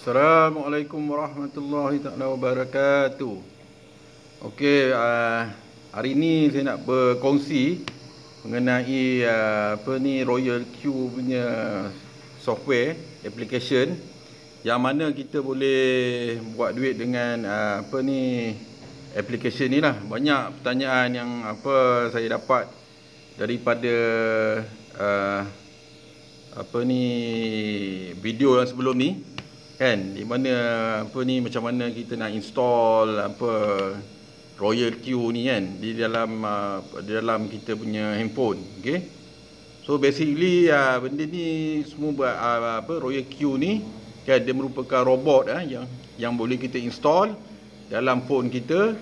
Assalamualaikum warahmatullahi taala wabarakatuh. Okey, hari ni saya nak berkongsi mengenai Royal Q punya software application yang mana kita boleh buat duit dengan application ni lah. Banyak pertanyaan yang saya dapat daripada video yang sebelum ni kan, di mana macam mana kita nak install Royal Q ni kan di dalam kita punya handphone. Okey, so basically benda ni semua Royal Q ni kan, dia merupakan robot yang boleh kita install dalam phone kita.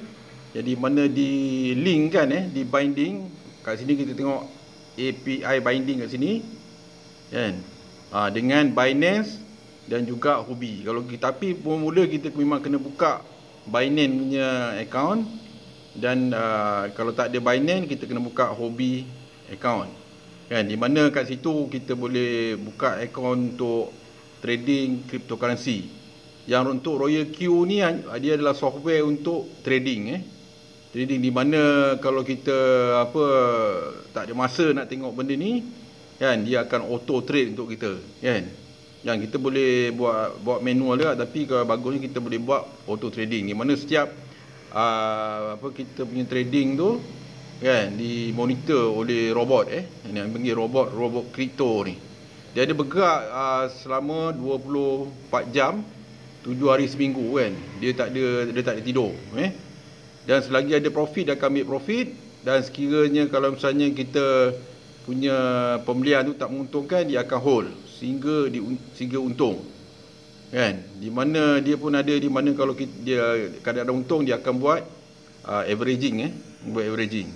Jadi mana di link kan, di binding kat sini, kita tengok API binding kat sini kan, dengan Binance dan juga Huobi. Tapi mula kita memang kena buka Binance punya account, dan kalau tak ada Binance kita kena buka Huobi account kan, di mana kat situ kita boleh buka account untuk trading cryptocurrency. Yang untuk Royal Q ni dia adalah software untuk trading trading, di mana kalau kita tak ada masa nak tengok benda ni kan, dia akan auto trade untuk kita kan. Yang kita boleh buat manual juga, tapi kalau bagusnya kita boleh buat auto trading, di mana setiap kita punya trading tu kan dimonitor oleh robot yang panggil robot kripto ni. Dia ada bergerak selama 24 jam 7 hari seminggu kan. Dia tak ada tidur dan selagi ada profit dia akan ambil profit, dan sekiranya kalau misalnya kita punya pembelian tu tak menguntungkan, dia akan hold sehingga untung kan. Di mana dia pun ada, di mana kalau dia kadang-kadang untung, dia akan buat averaging buat averaging.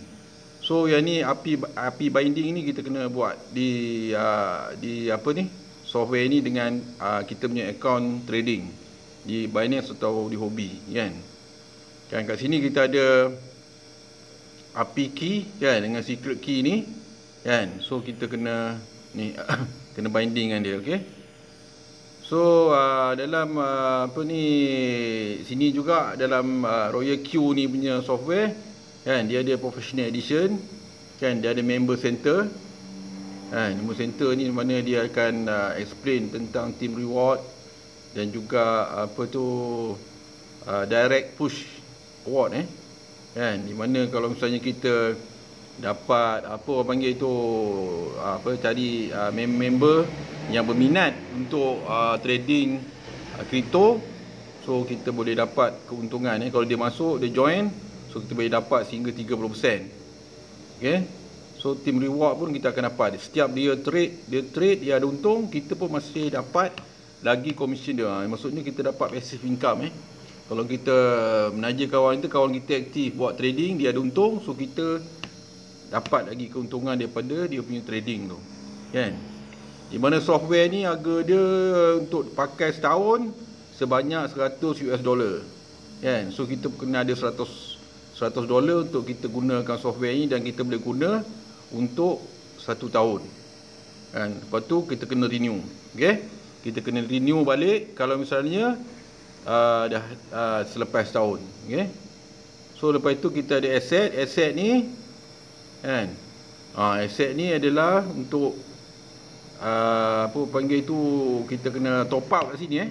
So yang ni API binding ni kita kena buat di software ni dengan kita punya account trading di Binance atau di Huobi kan. Kat sini kita ada API key kan, dengan secret key ni kan. So kita kena ni kena binding dengan dia. okey. So dalam sini juga dalam Royal Q ni punya software kan, dia ada professional edition kan, dia ada member center kan. Member center ni mana dia akan explain tentang team reward dan juga direct push award kan, di mana kalau misalnya kita dapat cari member yang berminat untuk trading kripto, so kita boleh dapat keuntungan kalau dia masuk, dia join, so kita boleh dapat sehingga 30%. okey, so team reward pun kita akan dapat setiap dia trade dia ada untung, kita pun masih dapat lagi komisen dia. Maksudnya kita dapat passive income kalau kita menaja kawan kita aktif buat trading, dia ada untung, so kita dapat lagi keuntungan daripada dia punya trading tu kan. Di mana software ni harga dia untuk pakai setahun sebanyak $100 kan. So kita kena ada $100 untuk kita gunakan software ni, dan kita boleh guna untuk 1 tahun kan. Lepas tu kita kena renew. okey, kita kena renew balik kalau misalnya dah selepas tahun. okey, so lepas itu kita ada asset ni kan. Aset ni adalah untuk kita kena top up kat sini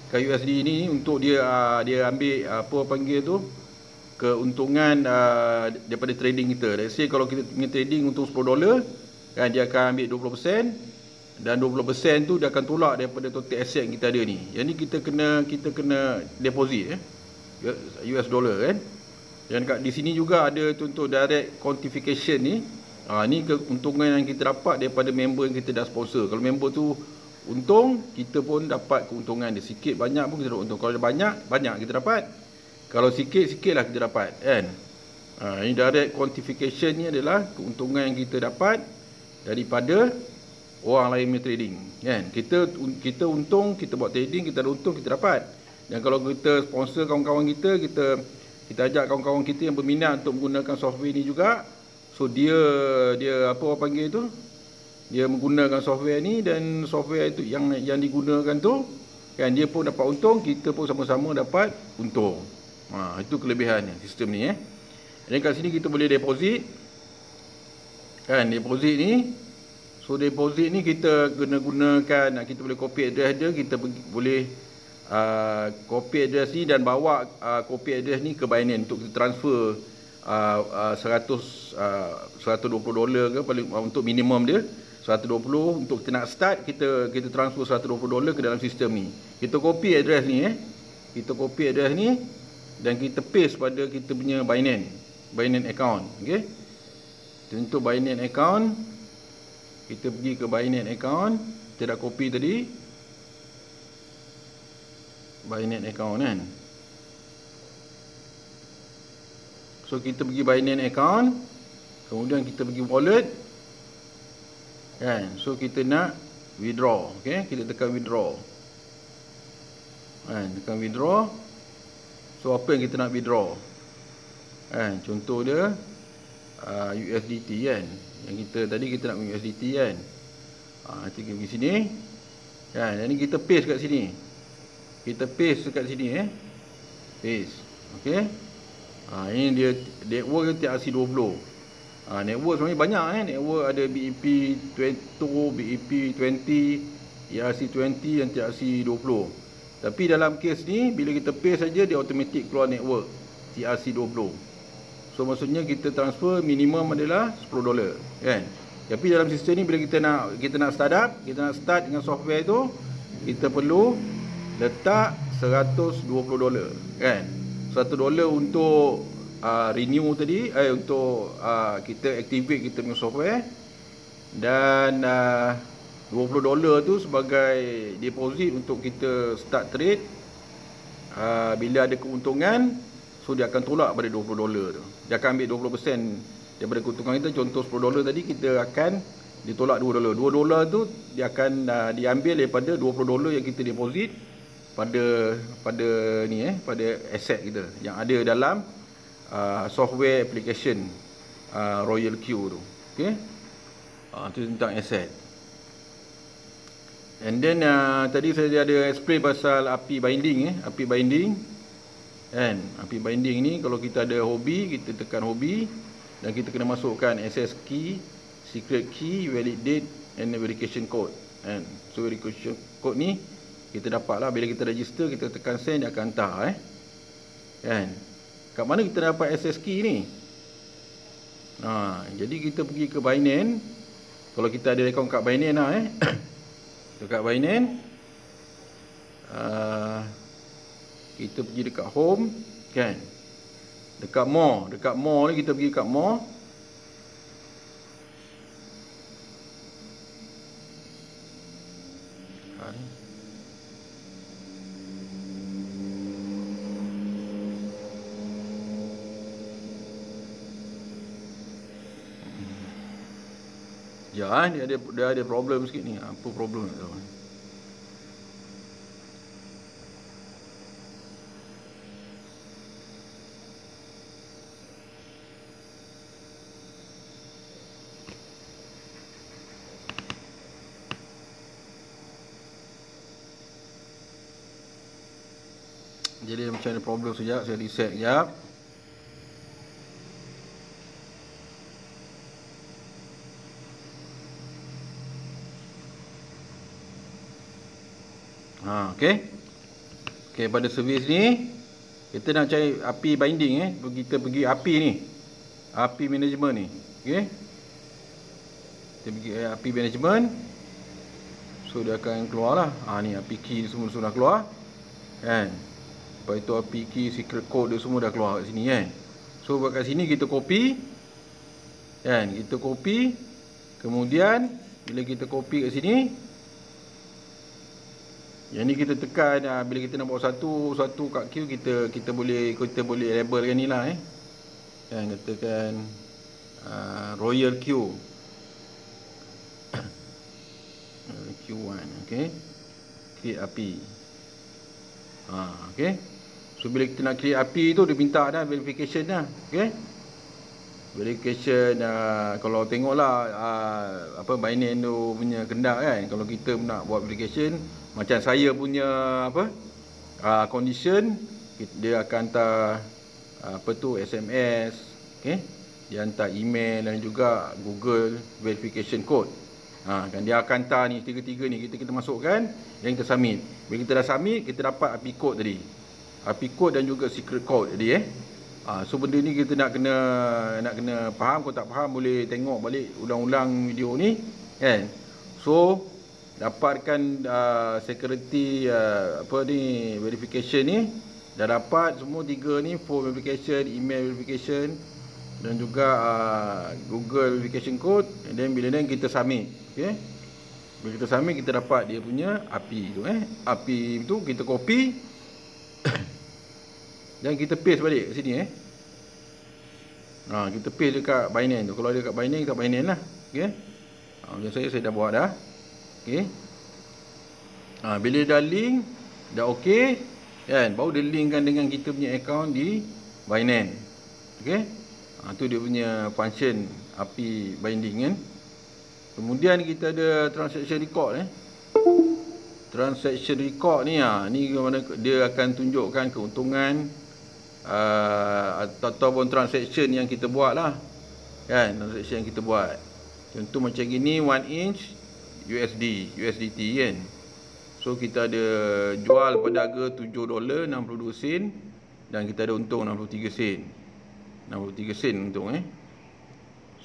kat USD ni, untuk dia ambil keuntungan daripada trading kita. Let's say kalau kita punya trading untuk $10 kan, dia akan ambil 20%, dan 20% tu dia akan tolak daripada total aset yang kita ada ni. Yang ni kita kena deposit US dollar kan. Dan di sini juga ada untuk direct quantification ni. Ni keuntungan yang kita dapat daripada member yang kita dah sponsor. Kalau member tu untung, kita pun dapat keuntungan dia. Sikit banyak pun kita dapat untung. Kalau banyak kita dapat. Kalau sikit lah kita dapat kan. Ini direct quantification ni adalah keuntungan yang kita dapat daripada orang lain punya trading kan. Kita untung, kita buat trading, kita ada untung, kita dapat. Dan kalau kita sponsor kawan-kawan kita ajak kawan-kawan kita yang berminat untuk menggunakan software ni juga. So dia dia menggunakan software ni, dan software itu yang digunakan tu Kan dia pun dapat untung, kita pun sama-sama dapat untung. Itu kelebihannya sistem ni Dan kat sini kita boleh deposit. Kan deposit ni. So deposit ni kita kena gunakan, kita boleh copy address dia, kita boleh copy address ni dan bawa copy address ni ke Binance untuk kita transfer $120 ke paling untuk minimum dia 120. Untuk kita nak start, kita transfer $120 ke dalam sistem ni. Kita copy address ni kita copy address ni dan kita paste pada kita punya Binance account. Okey, untuk Binance account, kita pergi ke Binance account. Kita dah copy tadi Binance account kan. So kita pergi Binance account, kemudian kita pergi wallet kan. So kita nak withdraw. Okay, kita tekan withdraw kan, tekan withdraw. So apa yang kita nak withdraw kan, contoh dia USDT kan. Yang kita tadi kita nak USDT kan. Kita pergi sini kan. Jadi kita paste kat sini. Kita paste dekat sini paste. Okey. Ini dia network TRC20. Network sebenarnya banyak network ada BEP20, BEP20, ERC20 dan TRC20. Tapi dalam kes ni bila kita paste saja dia automatic keluar network TRC20. So maksudnya kita transfer minimum adalah $10 kan. Tapi dalam sistem ni bila kita nak start up, kita nak start dengan software tu, kita perlu letak $120 kan. $100 untuk renew tadi, untuk kita activate kita punya software, dan $20 tu sebagai deposit untuk kita start trade. Bila ada keuntungan, so dia akan tolak pada $20 tu. Dia akan ambil 20% daripada keuntungan kita. Contoh $10 tadi, kita akan ditolak $2. $2 tu dia akan diambil daripada $20 yang kita deposit pada pada aset kita yang ada dalam software application Royal Q tu. Okey. Itu tentang aset. And then tadi saya ada explain pasal API binding API binding kan. API binding ni kalau kita ada hobi, kita tekan hobi dan kita kena masukkan access key, secret key, validate and verification code kan. So verification code ni kita dapatlah bila kita register, kita tekan send, dia akan hantar kan. Kat mana kita dapat access key ni? Jadi kita pergi ke Binance. Kalau kita ada akaun kat Binance dekat Binance, kita pergi dekat home kan. Dekat more ni kita pergi kat more. Ya, dia ada problem sikit ni. Apa problem tak tahu. Jadi macam ada problem sekejap, saya reset sekejap. Okey, pada servis ni kita nak cari API binding kita pergi API ni. API management ni. Okey. Kita pergi API management. So dia akan keluarlah. Ni API key semua sudah keluar. Kan? Lepas itu API key, secret code dia semua dah keluar kat sini kan. So kat sini kita copy. Kan? Kita copy. Kemudian bila kita copy kat sini, yang ni kita tekan bila kita nak buat satu kat queue, kita boleh labelkan ni lah kan, katakan Royal Q Q1. okey, create API. Okey, so bila kita nak create API tu dia minta dah verification dah. Okey, verification kalau tengoklah Binance tu punya kendak kan, kalau kita nak buat verification Macam saya punya apa condition, dia akan hantar apa tu SMS, okey. Dia hantar email dan juga Google verification code. Kan dia akan hantar ni tiga-tiga ni, kita masukkan dan kita submit. Bila kita dah submit, kita dapat API code tadi. API code dan juga secret code tadi so benda ni kita nak kena faham. Kalau tak faham boleh tengok balik ulang-ulang video ni kan. So dapatkan security verification ni dah dapat semua tiga ni, phone verification, email verification dan juga Google verification code. And then bila ni kita submit, okey. Bila kita submit, kita dapat dia punya API tu API tu kita copy dan kita paste balik kat sini kita paste dekat Binance tu. Kalau ada kat Binance, kat Binance lah, okey. Macam saya dah buat dah, okey. Bila dah link dah okey kan, baru dia linkkan dengan kita punya account di Binance, okey. Tu dia punya function API binding kan. Kemudian kita ada transaction record Transaction record ni ni mana dia akan tunjukkan keuntungan ataupun transaction yang kita buat lah kan, transaction yang kita buat. Contoh macam gini, 1 inch USDT kan. So kita ada jual pada harga $7.62 dan kita ada untung 63 sen untung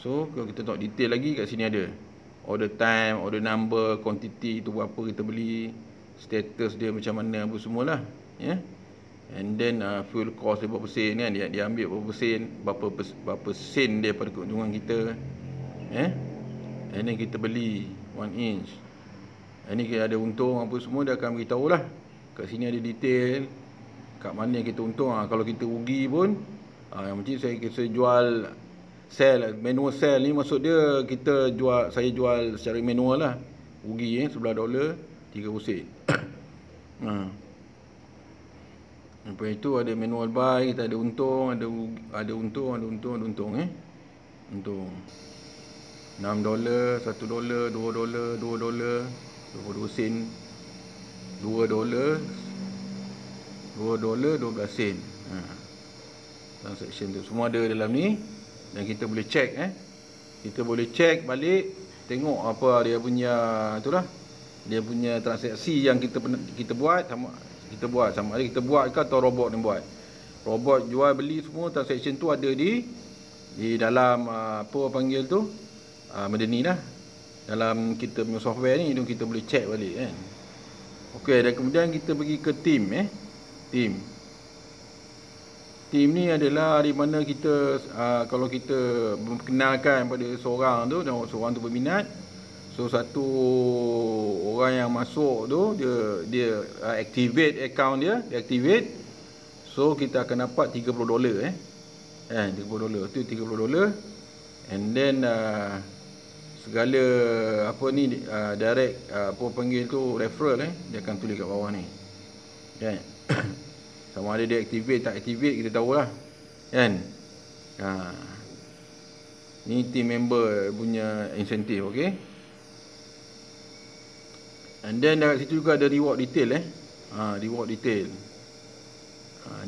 So kalau kita tengok detail lagi, kat sini ada order time, order number, quantity tu berapa kita beli, status dia macam mana, apa semualah and then fuel cost dia berapa sen kan, dia ambil berapa sen, berapa sen dia pada keuntungan kita and then kita beli 1 inch. Ini kita ada untung apa semua, dia akan beritahu lah. Kat sini ada detail kat mana kita untung. Kalau kita rugi pun macam saya jual manual sell ni, maksud dia saya jual secara manual lah, rugi $11 30 sen. Lepas itu ada manual buy, kita ada untung, ada untung untung $6, $1, $2, $2, 22 sen, $2, $12 sen. Transaction tu semua ada dalam ni dan kita boleh check kita boleh check balik, tengok apa dia punya itulah, dia punya transaksi yang kita buat sama ada kita buat ke atau robot yang buat. Robot jual beli semua transaction tu ada di dalam apa panggil tu benda ni lah, dalam kita punya software ni, tu kita boleh check balik kan. Okey, dan kemudian kita pergi ke Team ni adalah di mana kita kalau kita memperkenalkan pada seorang tu dan seorang tu berminat, so satu orang yang masuk tu dia activate account dia activate, so kita akan dapat $30 $30 tu $30. And then segala apa ni direct apa panggil tu referral dia akan tulis kat bawah ni kan. Sama ada dia activate tak activate, kita tahulah kan. Ni team member punya insentif, okey. And then dekat situ juga ada reward detail reward detail.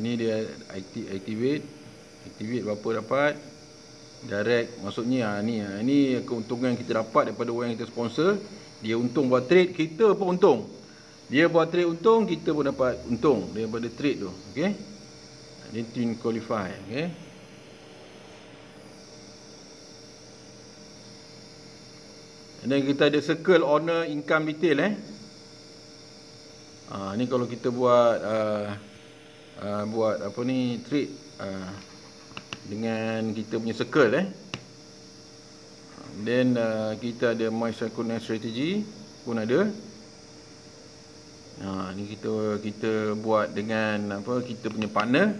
Ni dia activate berapa dapat direct, maksudnya ni keuntungan kita dapat daripada orang yang kita sponsor. Dia untung buat trade, kita pun untung. Dia buat trade untung, kita pun dapat untung daripada trade tu, okey. Ni team qualify, okey. Dan kita ada circle owner income detail ni kalau kita buat buat apa ni trade dengan kita punya circle then kita ada my synchronous strategy pun ada. Ni kita buat dengan apa, kita punya partner,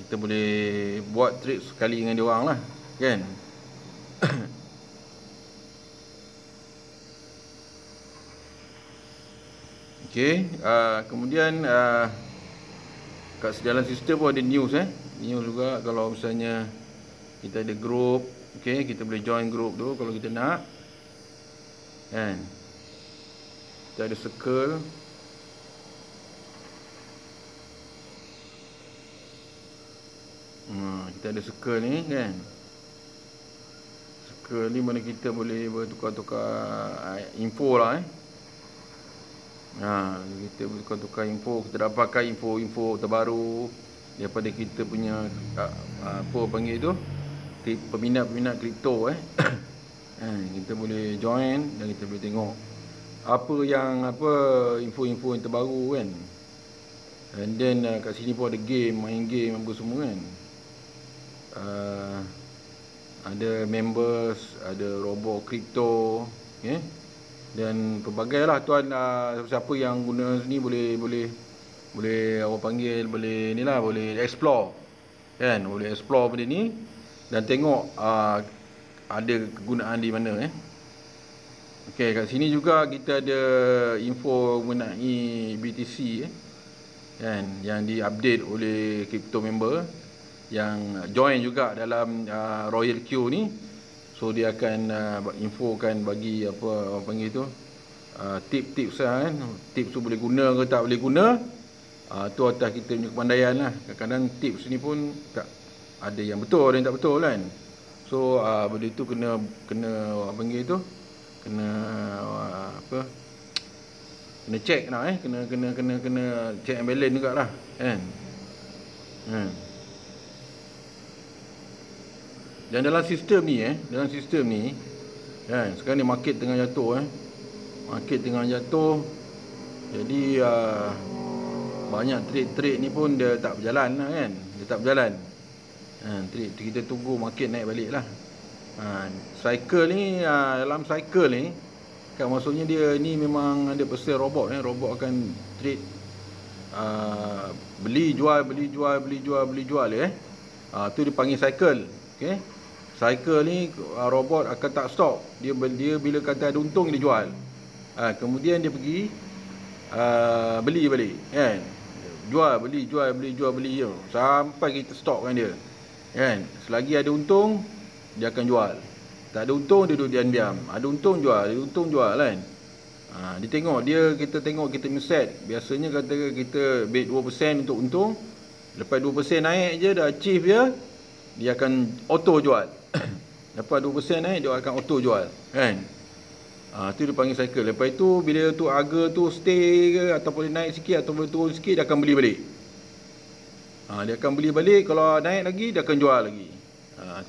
kita boleh buat trade sekali dengan dia orang lah kan. Okey, kemudian kat dalam sistem pun ada news news juga. Kalau misalnya kita ada group, okey, kita boleh join group tu kalau kita nak kan. Kita ada circle kita ada circle ni kan. Circle ni mana kita boleh bertukar-tukar info lah kita bertukar-tukar info, kita dapatkan info-info terbaru daripada kita punya apa panggil tu, peminat-peminat kripto kita boleh join dan kita boleh tengok apa info-info yang terbaru kan. And then kat sini pun ada game, main game apa semua kan. Ada members, ada robot kripto, dan pelbagai lah tuan. Siapa yang guna ni boleh orang panggil, boleh ni lah, boleh explore kan, boleh explore benda ni dan tengok ada kegunaan di mana Okey, kat sini juga kita ada info mengenai BTC kan, yang diupdate oleh crypto member yang join juga dalam Royal Q ni. So dia akan infokan, bagi apa orang panggil tu, tips kan. Tips tu boleh guna ke tak boleh guna, tu atas kita punya kepandaian lah. Kadang-kadang tips ni pun tak ada yang betul, ada yang tak betul kan. So benda tu kena apa panggil tu, kena kena check lah kena check and balance jugalah kan. Dan dalam sistem ni kan, sekarang ni market tengah jatuh market tengah jatuh. Jadi banyak trade ni pun dia tak berjalan lah kan, dia tak berjalan. Trade kita tunggu market naik balik lah. Cycle ni, dalam cycle ni kan, maksudnya dia ni memang ada persen robot robot akan trade beli jual tu dipanggil cycle. Okey, cycle ni robot akan tak stop, dia bila kata ada untung dia jual, kemudian dia pergi beli balik kan, jual beli sampai kita stopkan dia kan. Selagi ada untung dia akan jual, tak ada untung dia duduk diam-diam, ada untung jual, ada untung jual kan. Dia tengok, kita tengok kita punya set. Biasanya kata kita bet 2% untuk untung, lepas 2% naik je dah achieve dia akan auto jual. Lepas 2% naik dia akan auto jual kan. Tu dia panggil cycle. Lepas itu bila tu harga tu stay ke ataupun naik sikit ataupun turun sikit, dia akan beli balik. Dia akan beli balik, kalau naik lagi dia akan jual lagi.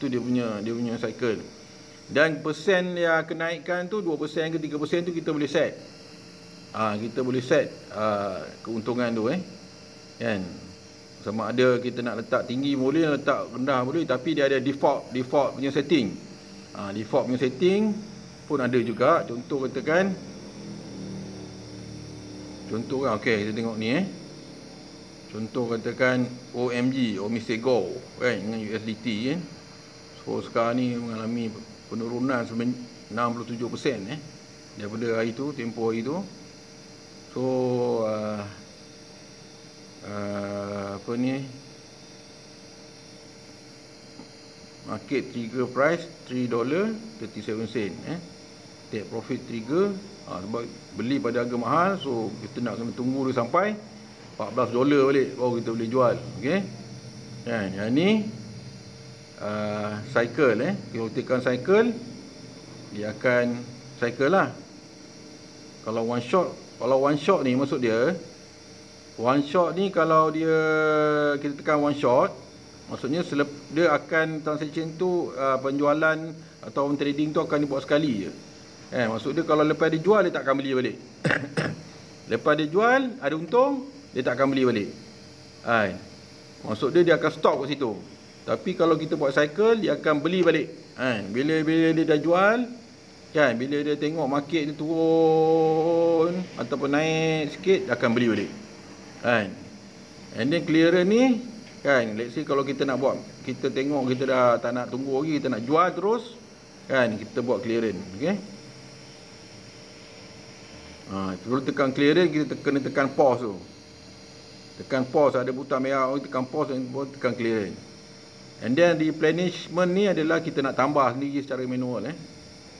Tu dia punya cycle. Dan persen yang kenaikkan tu 2% ke 3% tu kita boleh set. Kita boleh set keuntungan tu kan. Sama ada kita nak letak tinggi boleh, letak rendah boleh, tapi dia ada default punya setting. Default punya setting pun ada juga. Contoh katakan, okey, kita tengok ni contoh katakan OMG, Omicet Go kan, dengan USDT So sekarang ni mengalami penurunan 67% daripada hari tu, tempoh hari tu. So apa ni, market trigger price $3.37 take profit trigger. Sebab beli pada harga mahal, so kita nak kena tunggu dia sampai $14 balik baru kita boleh jual. Okey kan, yang ni cycle Kalau tekan cycle, dia akan cycle lah. Kalau one shot ni, maksud dia one shot ni, kalau kita tekan one shot, maksudnya dia akan transaction tu, penjualan atau trading tu akan dibuat sekali je. Maksud dia kalau lepas dia jual, dia tak akan beli balik. Lepas dia jual ada untung, dia tak akan beli balik. Maksud dia akan stop kat situ. Tapi kalau kita buat cycle, dia akan beli balik. Bila dia dah jual kan, bila dia tengok market dia turun ataupun naik sikit, dia akan beli balik. And then clearance ni kan, let's say kalau kita nak buat, kita tengok kita dah tak nak tunggu lagi, kita nak jual terus kan, kita buat clearance. Okey, sebelum tekan clearance, kita kena tekan pause tu. Tekan pause, ada butang merah, tekan pause dan tekan clearance. And then replenishment ni adalah kita nak tambah sendiri secara manual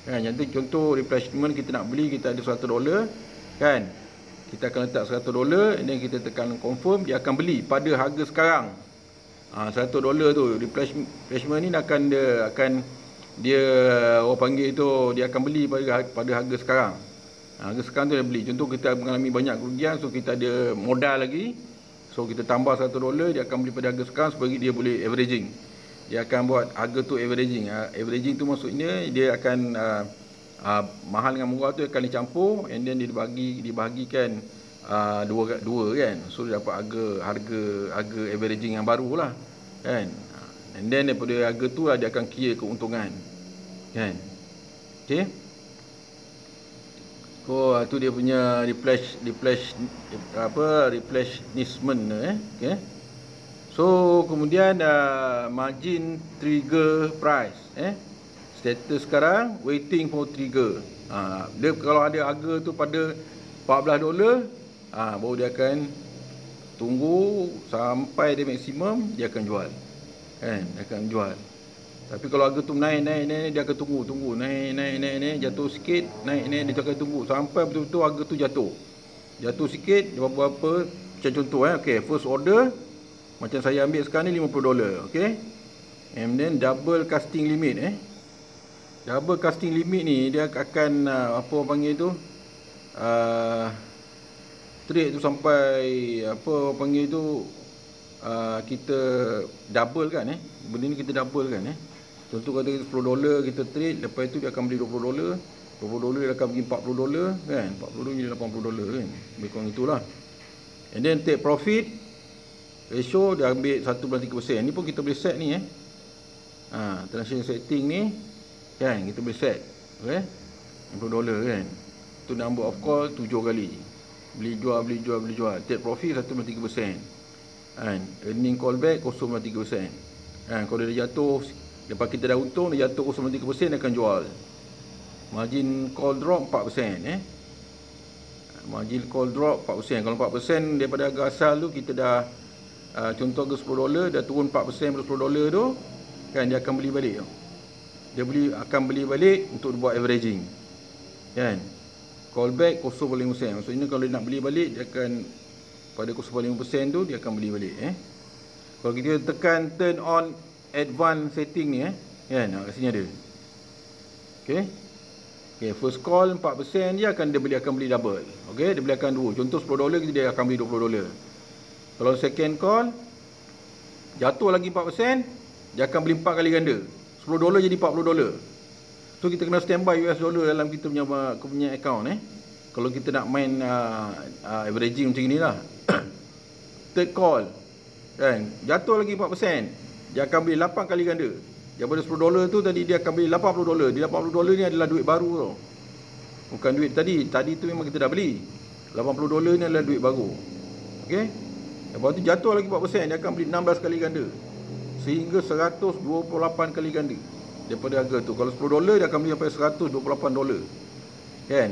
kan. Jadi contoh replenishment, kita nak beli, kita ada $100 kan, kita akan letak $100 and then kita tekan confirm, dia akan beli pada harga sekarang $100 tu replacement ni dia orang panggil tu, dia akan beli pada harga sekarang. Harga sekarang tu dia beli. Contoh kita mengalami banyak kerugian, so kita ada modal lagi, so kita tambah $100, dia akan beli pada harga sekarang supaya dia boleh averaging. Dia akan buat harga tu averaging. Averaging tu maksudnya dia akan mahal dengan murah tu akan dicampur, and then dia dibahagikan dua kan. So dia dapat harga averaging yang baru lah kan. And then daripada harga tu dia akan kira keuntungan kan. Okey. Tu dia punya replenishment okey. So kemudian margin trigger price status sekarang waiting for trigger. Dia kalau ada harga tu pada $14, baru dia akan tunggu sampai dia maksimum, dia akan jual kan, dia akan jual. Tapi kalau harga tu naik dia akan tunggu naik jatuh sikit, naik dia akan tunggu sampai betul-betul harga tu jatuh sikit berapa. Macam contoh okey, first order macam saya ambil sekarang ni $50, okey, and then double casting limit double casting limit ni dia akan apa orang panggil tu, trade tu sampai apa orang panggil tu, kita double kan benda ni kita double kan contoh kata $10 kita trade, lepas tu dia akan beli $20 dia akan bagi $40 kan, $40 jadi $80 kan, lebih kurang itulah. And then take profit ratio dia ambil 1/3%. Ni pun kita boleh set ni transaction setting ni kan, kita boleh set okey, $60 kan, tu number of call 7 kali, beli jual, take profit 1/3% kan, earning callback 0.3% kan. Kalau dia jatuh lepas kita dah untung, dia jatuh 0.3%, dia akan jual. Margin call drop 4% margin call drop 4%. Kalau 4% daripada harga asal tu kita dah contoh harga $10 dah turun 4% daripada $10 tu kan, dia akan beli balik akan beli balik untuk buat averaging kan. Callback 0.5%, maksudnya kalau dia nak beli balik, dia akan pada 0.5% tu dia akan beli balik Kalau kita tekan turn on advanced setting ni kan, kat sini ada okey, first call 4% dia akan beli double. Okey, dia beli akan dua. Contoh $10 dia akan beli $20. Kalau second call jatuh lagi 4%, dia akan beli 4 kali ganda. $10 jadi $40. So kita kena standby US dollar dalam kita punya account kalau kita nak main averaging macam inilah. Third call kan, jatuh lagi 4%, dia akan beli 8 kali ganda. Daripada $10 tu tadi dia akan beli $80. Di $80 ni adalah duit baru tau. Bukan duit tadi tu memang kita dah beli. $80 ni adalah duit baru. Okey. Lepas tu jatuh lagi 4%, dia akan beli 16 kali ganda. Sehingga 128 kali ganda daripada harga tu. Kalau $10 dia akan beli sampai $128 kan.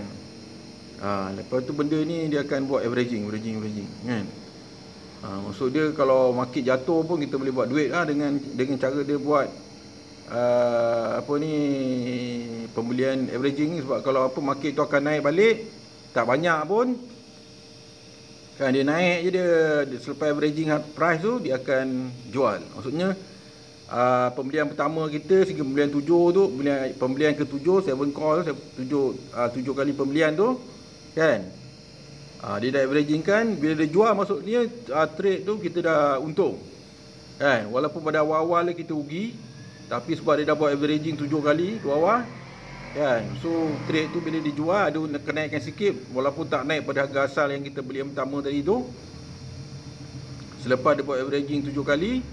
Lepas tu benda ni dia akan buat averaging kan. Maksud dia kalau market jatuh pun kita boleh buat duit dengan cara dia buat pembelian averaging ni. Sebab kalau market tu akan naik balik, tak banyak pun kan, dia naik je dia selepas averaging price tu dia akan jual. Maksudnya pembelian pertama kita sehingga pembelian 7 tu, pembelian ke-7 7 call 7 kali pembelian tu kan, dia dah averaging kan, bila dia jual maksudnya trade tu kita dah untung kan. Walaupun pada awal-awal kita rugi, tapi sebab dia dah buat averaging 7 kali tu awal kan, so trade tu bila dijual ada kenaikan sikit, walaupun tak naik pada harga asal yang kita beli yang pertama tadi tu. Selepas dia buat averaging 7 kali,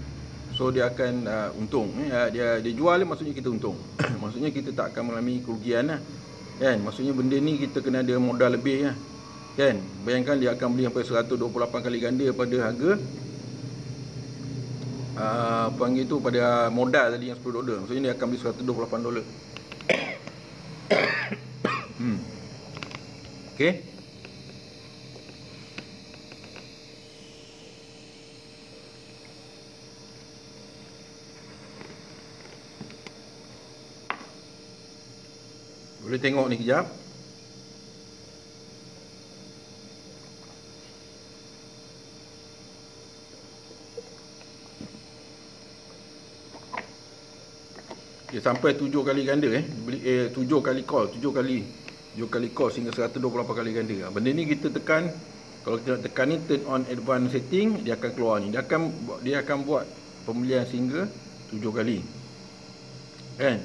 so dia akan untung dia jual maksudnya kita untung. Maksudnya kita tak akan mengalami kerugian kan. Maksudnya benda ni kita kena ada modal lebih kan. Bayangkan dia akan beli sampai 128 kali ganda pada harga panggil tu pada modal tadi yang $10. Maksudnya dia akan beli $128. Okey. Boleh tengok ni kejap. Dia sampai 7 kali ganda beli 7 kali call, 7 kali call sehingga 128 kali ganda. Benda ni kita tekan, kalau kita nak tekan ni turn on advanced setting, dia akan keluar ni. Dia akan buat pembelian sehingga 7 kali. Kan?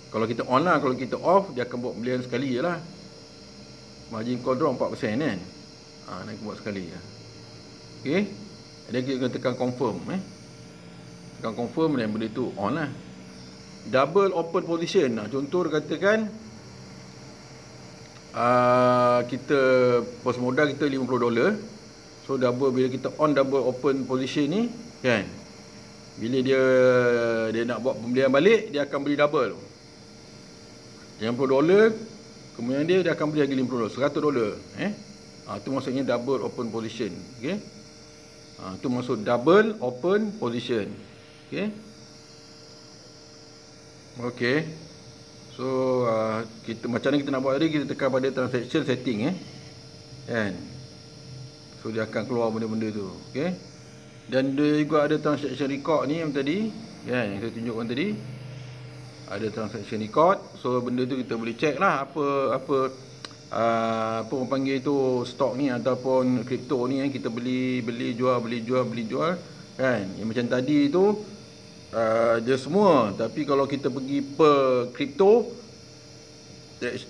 Kalau kita on lah, kalau kita off dia akan buat pembelian sekali je lah. Margin call draw 4% kan. Nak buat sekali lah. Okey. Dan kita kena tekan confirm tekan confirm dan benda tu on lah. Double open position. Contoh katakan kita pos modal kita $50. So bila kita on double open position ni kan, bila dia nak buat pembelian balik, dia akan beli double $50, kemudian dia akan beli lagi $50, $100. Tu maksudnya double open position. Okey. Tu maksud double open position. Okey. Okey. So kita macam mana kita nak buat tadi, kita tekan pada transaction setting kan. So dia akan keluar benda-benda tu. Okey. Dan dia juga ada transaction record ni yang tadi kan, yang saya tunjukkan tadi. Ada transaction record. So benda tu kita boleh check lah apa orang panggil tu stok ni ataupun kripto ni yang kita beli jual kan. Yang macam tadi tu dia semua, tapi kalau kita pergi per kripto,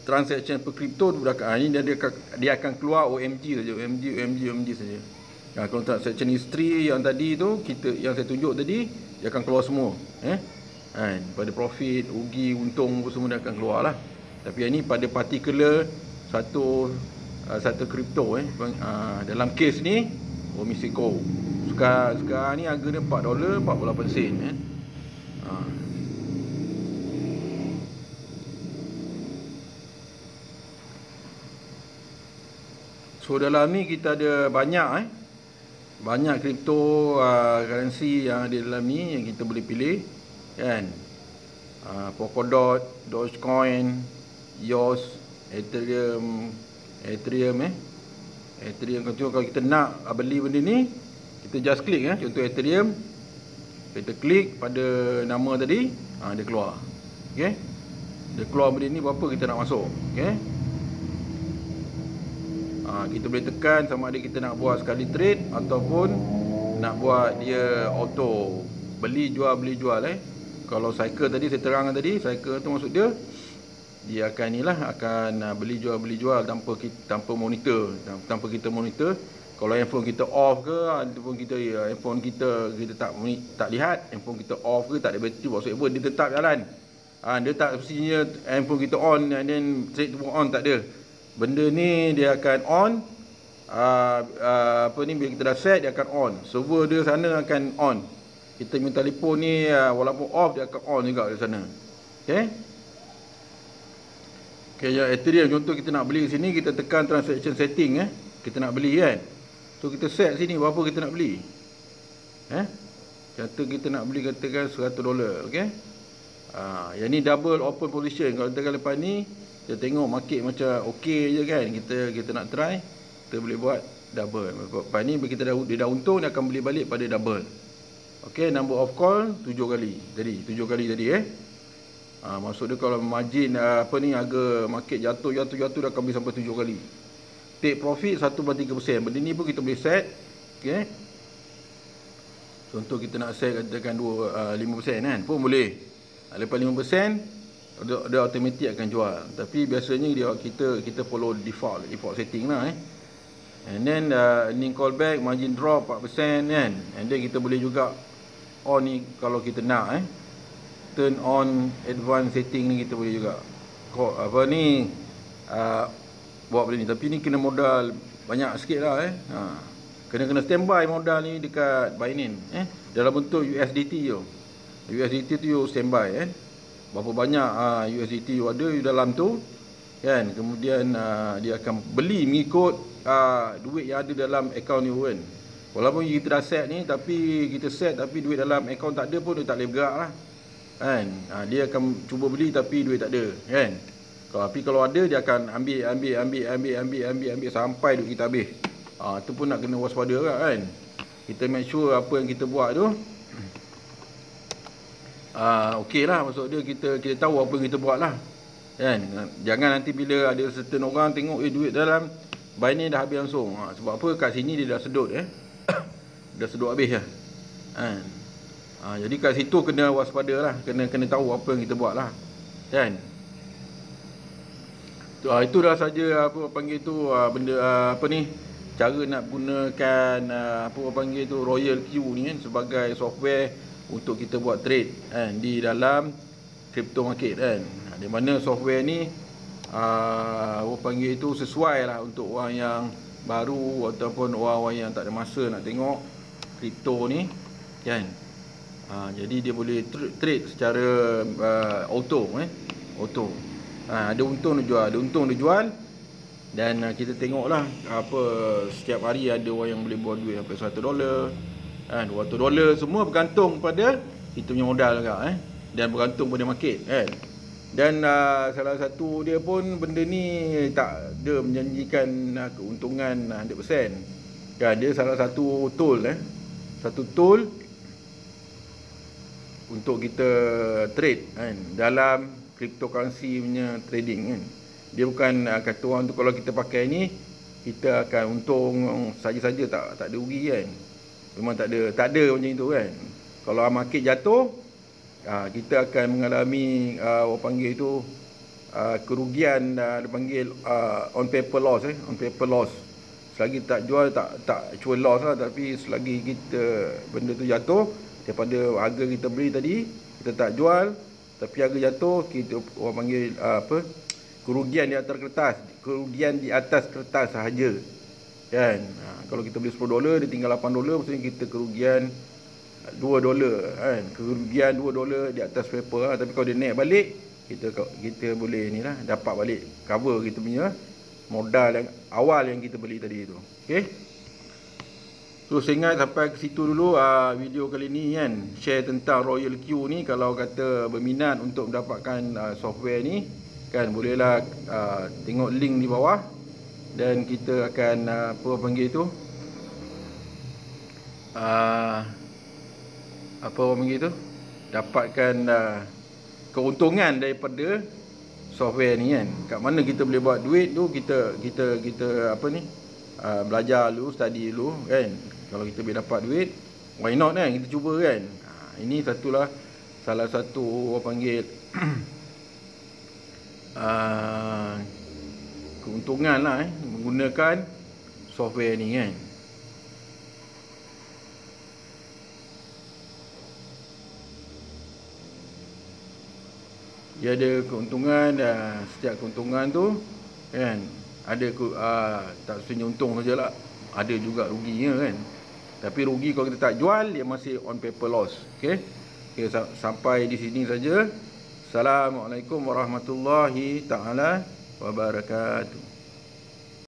transaction per kripto tu ni dia akan keluar OMG saja, OMG saja. Kalau transaction history yang tadi tu yang saya tunjuk tadi, dia akan keluar semua kan, pada profit, rugi, untung semua dia akan keluar lah. Tapi yang ni pada particular satu kripto dalam kes ni Mexico. Sekarang ni harga dia $4.48 So dalam ni kita ada banyak kripto currency yang ada dalam ni yang kita boleh pilih kan. Polkadot, Dogecoin, EOS, Ethereum. Kalau kita nak beli benda ni, kita just klik contoh Ethereum, kita klik pada nama tadi, dia keluar. Okey. Dia keluar benda ni berapa kita nak masuk. Okey. Kita boleh tekan sama ada kita nak buat sekali trade ataupun nak buat dia auto beli jual. Kalau cycle tadi saya terangkan tadi, cycle tu maksud dia akan beli jual tanpa monitor, tanpa kita monitor. Kalau handphone kita off ke ataupun handphone kita tak lihat, handphone kita off ke tak ada bateri, maksud apa dia tetap jalan. Dia tak mestinya handphone kita on and then trade tu on, tak ada. Benda ni dia akan on, bila kita dah set dia akan on. Server dia sana akan on. Kita punya telefon ni walaupun off dia akan on juga di sana. Okey. Okey, Ethereum contoh kita nak beli di sini, kita tekan transaction setting kita nak beli kan. So kita set sini berapa kita nak beli. Kata kita nak beli katakan $100, okey. Yang ni double open position. Kalau tekan lepas ni kita tengok market macam okey je kan, kita nak try, kita boleh buat double. Lepas ni bila dia dah untung, dia akan beli balik pada double. Okey, number of call 7 kali. Jadi 7 kali tadi maksud dia kalau margin harga market jatuh dia akan beli sampai 7 kali. Take profit 1/3%. Benda ni pun kita boleh set. Okey. Contoh kita nak set katakan 5% kan, pun boleh. Lepas 5% dia automatic akan jual. Tapi biasanya kita follow default setting lah And then earning callback, margin drop 4% kan. And then kita boleh juga on ni kalau kita nak turn on advanced setting ni kita boleh juga buat benda ni. Tapi ni kena modal banyak sikit lah kena standby modal ni dekat Binance dalam bentuk USDT je. USDT tu you standby berapa banyak USDT you ada dalam tu kan. Kemudian dia akan beli mengikut duit yang ada dalam akaun you kan. Walaupun kita dah set ni, tapi duit dalam akaun tak ada pun dia tak boleh bergerak lah kan. Dia akan cuba beli tapi duit tak ada kan. Tapi kalau ada dia akan ambil sampai duit kita habis. Tu pun nak kena waspada kan. Kita make sure apa yang kita buat tu okey lah, maksud dia kita tahu apa yang kita buat lah, kan. Jangan nanti bila ada certain orang tengok duit dalam buy ni dah habis langsung. Sebab apa, kat sini dia dah sedut dah sedut habis lah, kan. Jadi kat situ kena waspada lah, kena tahu apa yang kita buat lah, kan. Itu dah saja apa panggil tu benda apa ni, cara nak gunakan apa panggil tu Royal Q ni kan, sebagai software untuk kita buat trade, kan, di dalam crypto market, kan. Di mana software ni apa panggil tu sesuai lah untuk orang yang baru ataupun orang-orang yang tak ada masa nak tengok crypto ni, kan. Jadi dia boleh trade secara auto. Ada untung dia jual, ada untung dia jual. Dan kita tengoklah apa, setiap hari ada orang yang boleh buat duit sampai $100, $200. Semua bergantung pada kita punya modal juga, dan bergantung pada market, kan. Dan salah satu dia pun, benda ni tak ada menjanjikan keuntungan 100%, kan. Dia salah satu tool satu tool untuk kita trade, kan, dalam cryptocurrency punya trading, kan. Dia bukan kata orang tu kalau kita pakai ni kita akan untung saja-saja, tak ada rugi, kan. Memang tak ada macam itu, kan. Kalau market jatuh, kita akan mengalami orang panggil itu kerugian, dia panggil on paper loss, on paper loss. Selagi tak jual, tak actual loss lah, tapi selagi kita benda tu jatuh daripada harga kita beli tadi, kita tak jual tapi harga jatuh, kita orang panggil kerugian di atas kertas, kerugian di atas kertas sahaja, kan. Kalau kita beli $10 dia tinggal $8, maksudnya kita kerugian $2, kan. Kerugian $2 di atas paper lah. Tapi kalau dia naik balik, kita boleh ni lah, dapat balik, cover kita punya modal yang awal yang kita beli tadi tu. Okey. So saya ingat sampai ke situ dulu video kali ni, kan. Share tentang Royal Q ni. Kalau kata berminat untuk mendapatkan software ni, kan, bolehlah tengok link di bawah. Dan kita akan apa panggil tu, apa orang panggil tu, dapatkan keuntungan daripada software ni, kan. Kat mana kita boleh buat duit tu, kita apa ni, belajar dulu, study dulu, kan. Kalau kita boleh dapat duit, why not, kan, kita cuba, kan. Ini salah satu orang panggil keuntungan lah, menggunakan software ni, kan. Dia ada keuntungan, setiap keuntungan tu, kan, ada tak sebenarnya untung sajalah, ada juga ruginya, kan. Tapi rugi kalau kita tak jual, dia masih on paper loss. Okey. Sampai di sini saja. Assalamualaikum warahmatullahi taala wabarakatuh.